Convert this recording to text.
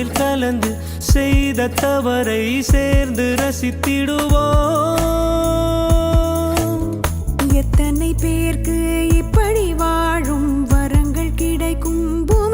மனதில் கலந்து செய்த தவறை சேர்ந்து ரசித்திடுவோம். எத்தனை பேருக்கு இப்படி வாழும் வரங்கள் கிடைக்கும் பூமி